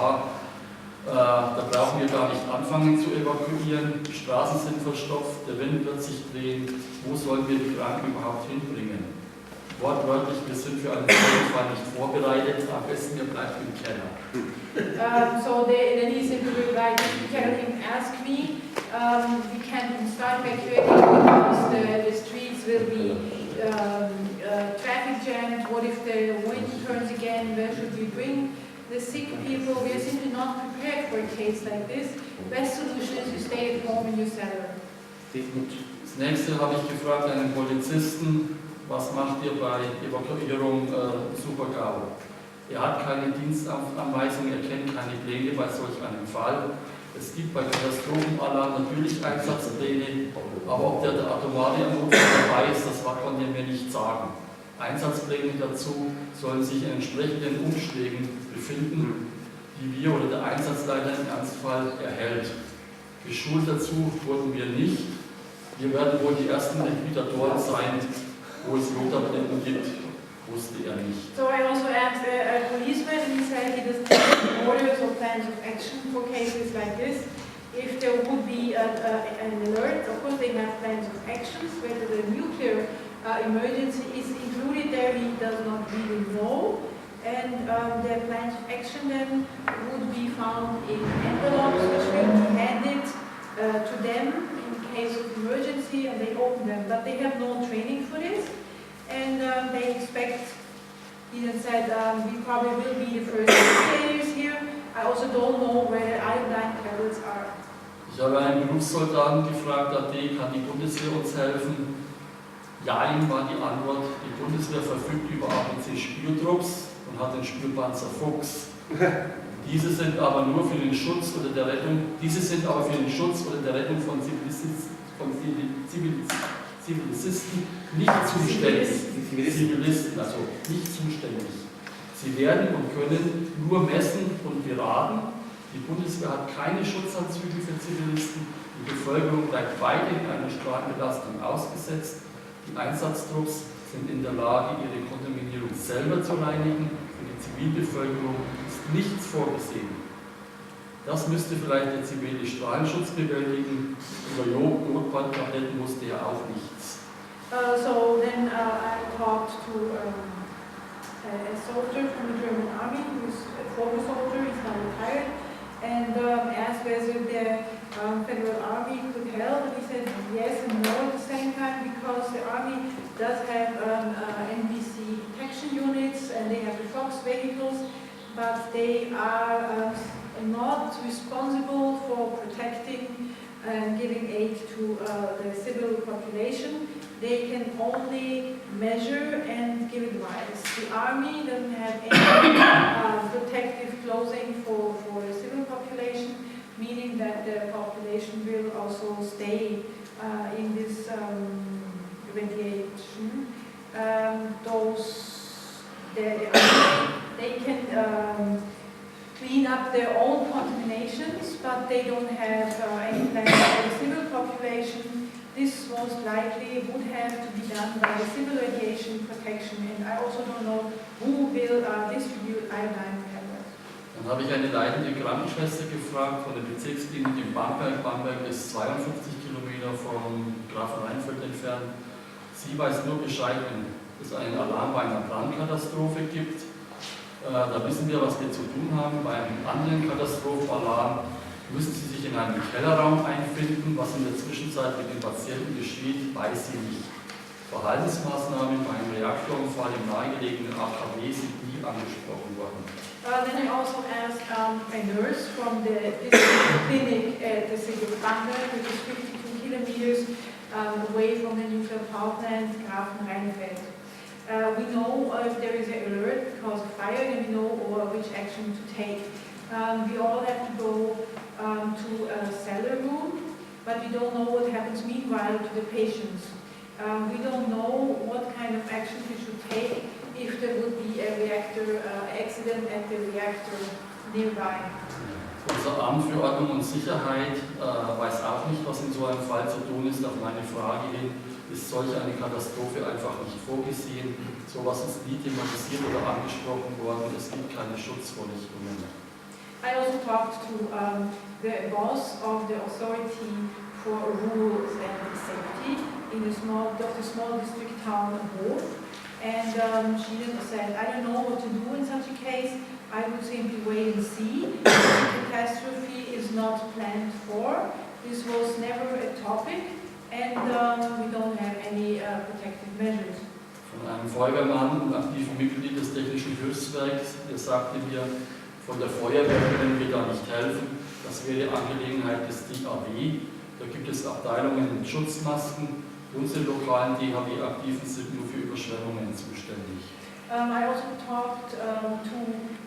USA, da brauchen wir gar nicht anfangen zu evakuieren, die Straßen sind verstopft, der Wind wird sich drehen, wo sollen wir die Kranken überhaupt hinbringen? Wortwörtlich, wir sind für einen Fall nicht vorbereitet, am besten ihr bleibt im Keller. Then he simply replied, you cannot even ask me, we can start evacuating because the streets will be traffic jammed. What if the wind turns again? Where should we bring the sick people? We are simply not prepared for a case like this. Best solution is you stay at home in your cellar. Das nächste habe ich gefragt einen Polizisten, was macht ihr bei Evakuierung Super-GAU? Er hat keine Dienstanweisung, er kennt keine Pläne bei solch einem Fall. Es gibt bei Katastrophenalarm natürlich Einsatzpläne, aber ob der atomare Notfall dabei ist, das konnte er mir nicht sagen. Einsatzpläne dazu sollen sich in entsprechenden Umschlägen befinden, die wir oder der Einsatzleiter im Ernstfall erhält. Geschult dazu wurden wir nicht. Wir werden wohl die ersten Liquidatoren sein, wo es Notfallpläne gibt, wusste er nicht. So I also asked a policeman, and he said he doesn't have orders or plans of action for cases like this. If there would be an alert, of course they have plans of actions. Whether the nuclear emergency is included there, he does not really know. And their plans of action then would be found in envelopes which will be handed to them in case of emergency, and they open them. But they have no training for this, and they expect, he then said, we probably will be the first players here. I also don't know where the iodine tablets are. Ich habe einen Berufssoldaten gefragt, AD, kann die Bundeswehr uns helfen? Jein war die Antwort, die Bundeswehr verfügt über ABC-Spürtrupps und hat den Spürpanzer Fuchs. Diese sind aber für den Schutz oder der Rettung von Zivilisten nicht zuständig. Zivilisten, also nicht zuständig. Sie werden und können nur messen und beraten. Die Bundeswehr hat keine Schutzanzüge für Zivilisten. Die Bevölkerung bleibt weiterhin einer Strahlenbelastung ausgesetzt. Die Einsatztrupps sind in der Lage, ihre Kontaminierung selber zu reinigen. Für die Zivilbevölkerung ist nichts vorgesehen. Das müsste vielleicht der zivile Strahlenschutz bewältigen. Über Notfalltabletten wusste er auch nichts. So then I talked to a soldier from the German army, who's a former soldier, he's now retired, and asked whether the Federal Army could help, and he said yes and no at the same time, because the Army does have NBC detection units and they have the Fox vehicles, but they are not responsible for protecting and giving aid to the civil population. They can only measure and give advice. The army doesn't have any protective clothing for the civil population, meaning that the population will also stay in this radiation. They can clean up their own contaminations, but they don't have any plans for the civil population. This most likely would have to be done by the civil radiation protection, and I also don't know who will distribute iodine tablets. Dann habe ich eine leitende Krankenschwester gefragt von der Bezirksklinik in Bamberg. Bamberg ist 52 Kilometer vom Grafenrheinfeld entfernt. Sie weiß nur Bescheid, wenn es einen Alarm bei einer Brandkatastrophe gibt. Da wissen wir, was wir zu tun haben. Bei einem anderen Katastrophenalarm müssen Sie sich in einem Kellerraum einfinden. Was in der Zwischenzeit mit den Patienten geschieht, weiß sie nicht. Verhaltensmaßnahmen beim Reaktorunfall im nahegelegenen AKW sind nie angesprochen worden. Then I also asked a nurse from the district clinic at the city of Bamberg, which is 52 kilometers away from the nuclear power plant, Grafenrheinfeld. We know if there is an alert because of fire, then we know which action to take. We all have to go to a cellar room, but we don't know what happens meanwhile to the patients. We don't know what kind of action we should take if there would be a reactor accident at the reactor nearby. Unser Amt für Ordnung und Sicherheit weiß auch nicht, was in so einem Fall zu tun ist. Auf meine Frage hin, ist solch eine Katastrophe einfach nicht vorgesehen. Sowas ist nie thematisiert oder angesprochen worden. Es gibt keine Schutzvorrichtungen. I talked to the boss of the authority for rules and safety in a small district town of Hof. And she said, I don't know what to do in such a case. I would simply wait and see. If the catastrophe is not planned for. This was never a topic, and we don't have any protective measures. Von einem Feuerwehrmann und aktiven Mitglied des Technischen Hilfswerks, der sagte mir, von der Feuerwehr können wir da nicht helfen. Das wäre Angelegenheit des DAW. Da gibt es Abteilungen mit Schutzmasken. Unsere lokalen DHW-Aktiven sind nur für Überschwemmungen zuständig. I also talked to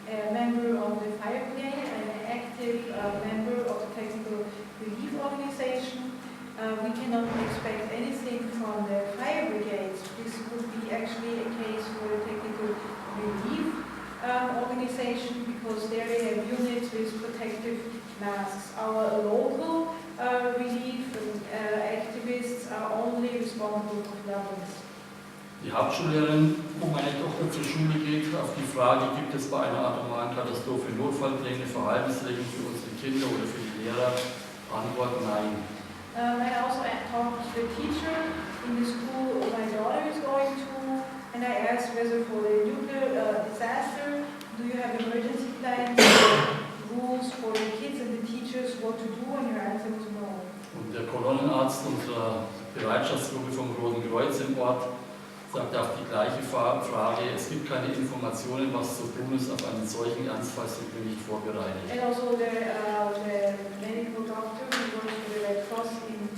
a member of the fire brigade, an active member of the technical relief organization. We cannot expect anything from the fire brigades. This would be actually a case for the technical relief organization because there they have units with protective masks. Our local relief activists are only responsible for floodings. Die Hauptschullehrerin, wo meine Tochter zur Schule geht, auf die Frage, gibt es bei einer atomaren Katastrophe Notfallpläne, Verhaltensregeln für unsere Kinder oder für die Lehrer? Antwort nein. I also talked to the teacher in the school my daughter is going to, and I asked whether for the nuclear disaster, do you have emergency plans, rules for the kids and the teachers what to do, and your answer was no. Und der Kolonnenarzt unserer Bereitschaftsgruppe vom Roten Kreuz im Ort sagte auf die gleiche Frage, es gibt keine Informationen, was zu tun ist, auf einen solchen Ernstfall sind wir nicht vorbereitet. And also the medical doctor who works for the Red Cross in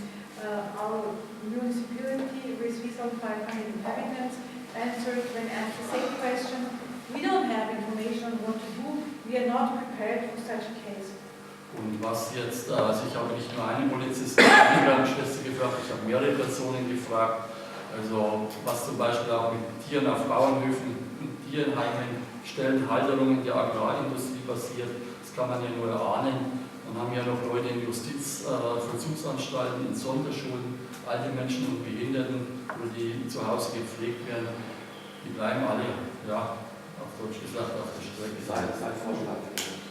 our municipality with 3,500 inhabitants answered when asked the same question, we don't have information on what to do, we are not prepared for such a case. Und was jetzt, also ich habe nicht nur einen Polizisten, eine Krankenschwester gefragt, ich habe mehrere Personen gefragt, also was zum Beispiel auch mit Tieren auf Bauernhöfen, Tierheimen, Stellen, Halterungen der Agrarindustrie passiert, das kann man ja nur erahnen. Dann haben wir ja noch Leute in Justizvollzugsanstalten, in Sonderschulen, alte Menschen und Behinderten, die zu Hause gepflegt werden, die bleiben alle, ja, auf Deutsch gesagt, auf der Strecke. Sein Vorschlag.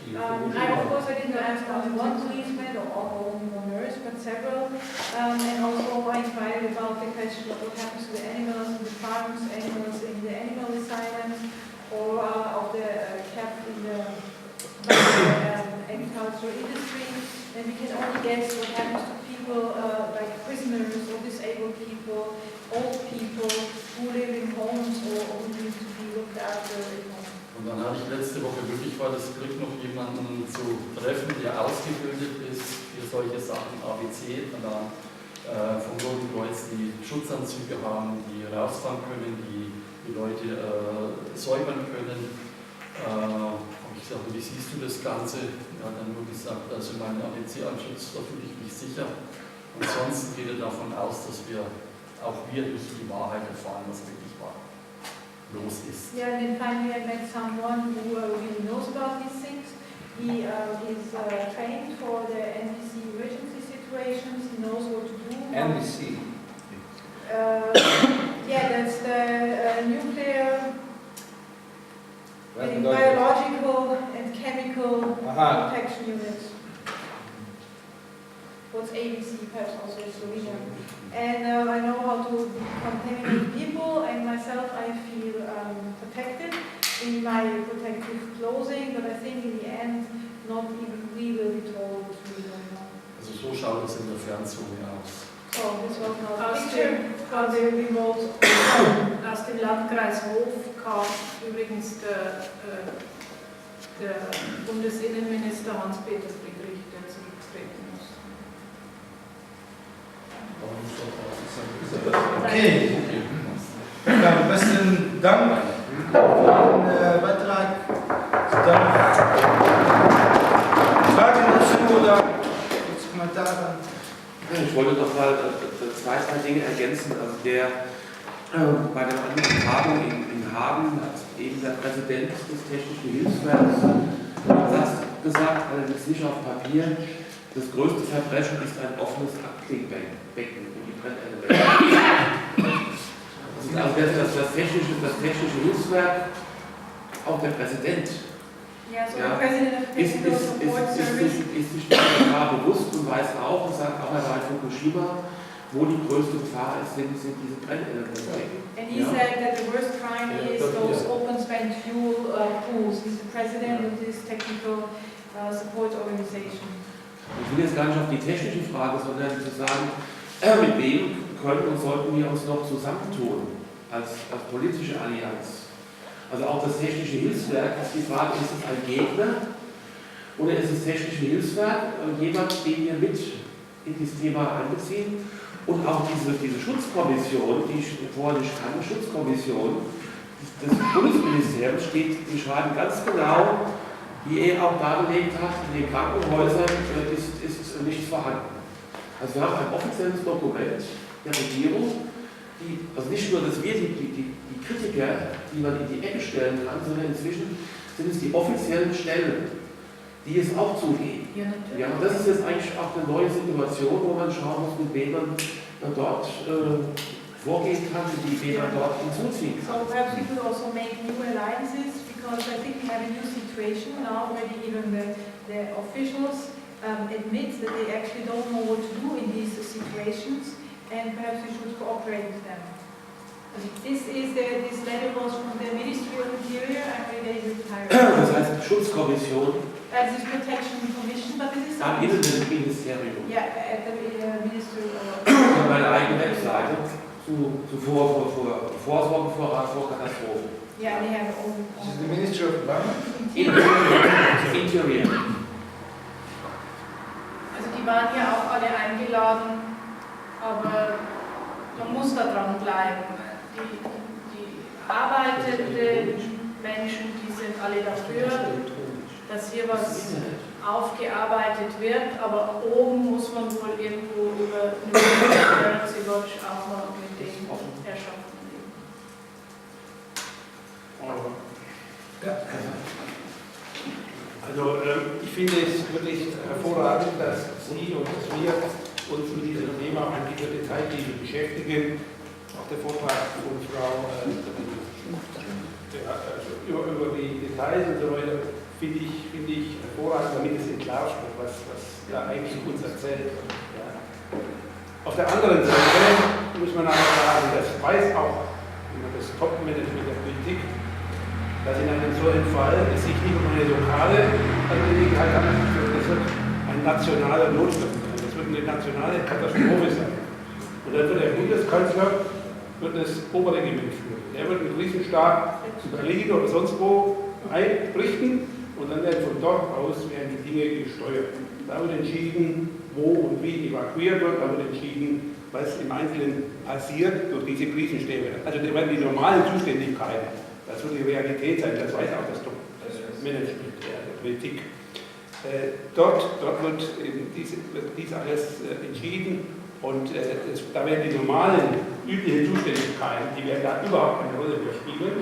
Of course, I didn't ask only one policeman or only one nurse, but several. And also I inquired about the question of what happens to the animals in the farms, animals in the animal asylums, or of the kept in the agricultural industry. And we can only guess what happens to people like prisoners or disabled people, old people who live in homes or who need to be looked after in homes. Und dann hatte ich letzte Woche wirklich mal das Glück, noch jemanden zu treffen, der ausgebildet ist für solche Sachen, ABC, vom Roten Kreuz, die Schutzanzüge haben, die rausfahren können, die Leute säubern können. Ich sagte, wie siehst du das Ganze? Er hat dann nur gesagt, also mein ABC-Anschutz, da fühle ich mich sicher. Ansonsten geht er davon aus, dass auch wir nicht die Wahrheit erfahren, was wirklich war. Los ist. Yeah, and then finally I met someone who really knows about these things. He is trained for the NBC emergency situations. He knows what to do. NBC? Yeah, that's the nuclear, biological and chemical protection units. What's ABC, perhaps also in Slovenia. And I know how to contaminate people, and myself I feel protected in my protective clothing, but I think in the end not even we will be told what's really going on. Also so schaut es in der Fernzone aus. So this was not a picture of the remote. Aus dem Landkreis Hof kam übrigens der Bundesinnenminister Hans-Peter Friedrich, der zurücktreten muss. Okay. Dann besten Dank für den Beitrag. Fragen dazu oder Kommentare? Ich wollte noch mal zwei, drei Dinge ergänzen. Also bei der anderen Tagung in Hagen hat eben der Präsident des Technischen Hilfswerks gesagt, allerdings nicht auf Papier, das größte Verbrechen ist ein offenes Abklingbecken und die Brennelemente. Also das technische Hilfswerk, auch der Präsident, Yeah, so the president of technical support ist Fukushima, wo die größte Gefahr ist, sind diese Brennelemente. And he said that the worst crime is those open spent fuel pools. He's the president of this technical support organization. Ich will jetzt gar nicht auf die technische Frage, sondern zu sagen, mit wem können und sollten wir uns noch zusammentun als politische Allianz. Also auch das technische Hilfswerk ist die Frage, ist es ein Gegner oder ist das technische Hilfswerk jemand, den wir mit in dieses Thema einbeziehen? Und auch diese Schutzkommission, die ich vorher nicht kannte, Schutzkommission des Bundesministeriums steht, die schreiben ganz genau, wie er auch dargelegt hat, in den Krankenhäusern ist nichts vorhanden. Also wir haben ein offizielles Dokument der Regierung, also nicht nur, dass wir die Kritiker, die man in die Ecke stellen kann, sondern inzwischen sind es die offiziellen Stellen, die es auch zugeben. Ja, und das ist jetzt eigentlich auch eine neue Situation, wo man schauen muss, mit wem man dort vorgehen kann, wie wen man dort hinzuziehen kann. So perhaps we could also make new alliances, because I think we have a new situation now. Already even the officials admit that they actually don't know what to do in these situations, and perhaps we should cooperate with them. This letter was from the Ministry of Interior and related to Das heißt Schutzkommission. This is Protection Commission, but this is Am Innenministerium. Yeah, at the Ministry of... Meine eigene Webseite zu Vorsorge vor Katastrophen. Yeah, they have all... This is the Ministry of Environment? Interior. Also die waren ja auch alle eingeladen, aber man muss da dran bleiben. Die arbeitenden Menschen, die sind alle dafür, dass hier was aufgearbeitet wird, aber oben muss man wohl irgendwo über Transparency Watch auch noch mit den Herrschaften reden. Ja. Also ich finde es wirklich hervorragend, dass Sie und dass wir uns mit diesem Thema an dieser Detaillinie beschäftigen. Auch der Vortrag von Frau über die Details und so weiter finde ich hervorragend, damit es klar wird, was da eigentlich uns erzählt wird. Ja. Auf der anderen Seite muss man aber sagen, das weiß auch das Top-Management der Politik, dass in einem solchen Fall es sich nicht um eine lokale Angelegenheit handelt, sondern das wird ein nationaler Notstand sein. Das wird eine nationale Katastrophe sein. Und dann wird der Bundeskanzler das Oberregiment führen. Der wird einen Riesenstaat zu Berlin oder sonst wo einrichten und dann werden von dort aus die Dinge gesteuert. Da wird entschieden, wo und wie evakuiert wird, da wird entschieden, was im Einzelnen passiert durch diese Krisenstäbe. Also da werden die normalen Zuständigkeiten, das wird die Realität sein, das weiß auch das Management der Politik. Dort wird dies alles entschieden und da werden die normalen, üblichen Zuständigkeiten, die werden da überhaupt keine Rolle mehr spielen.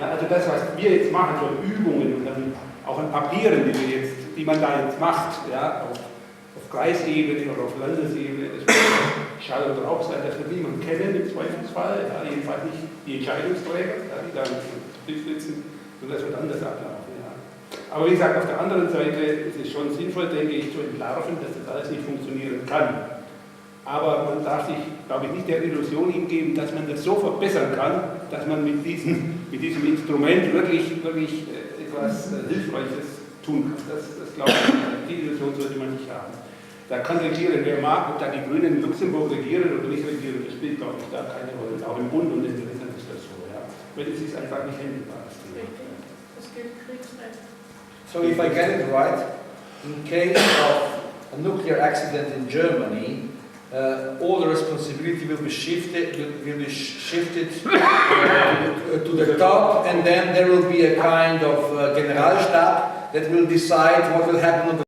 Ja, also das, was wir jetzt machen, so Übungen und dann auch an Papieren, die man da jetzt macht, ja, auf Kreisebene oder auf Landesebene, das wird Schall und Rauch sein, das wird niemand kennen im Zweifelsfall, ja, jedenfalls nicht die Entscheidungsträger, ja, die da im Betrieb sitzen, und das wird anders ablaufen. Ja. Aber wie gesagt, auf der anderen Seite ist es schon sinnvoll, denke ich, zu entlarven, dass das alles nicht funktionieren kann. Aber man darf sich, glaube ich, nicht der Illusion hingeben, dass man das so verbessern kann, dass man mit diesem Instrument wirklich etwas Hilfreiches tun kann. Das glaube ich, die Illusion sollte man nicht haben. Da kann regieren, wer mag, ob da die Grünen in Luxemburg regieren oder nicht regieren, das spielt, glaube ich, da keine Rolle. Auch im Bund und in den Ländern ist das so. Ja. Wenn es sich einfach nicht handelbar ist. Es gibt Kriegsrecht. So if I get it right, in case of a nuclear accident in Germany, all the responsibility will be shifted to the top, and then there will be a kind of Generalstab that will decide what will happen on the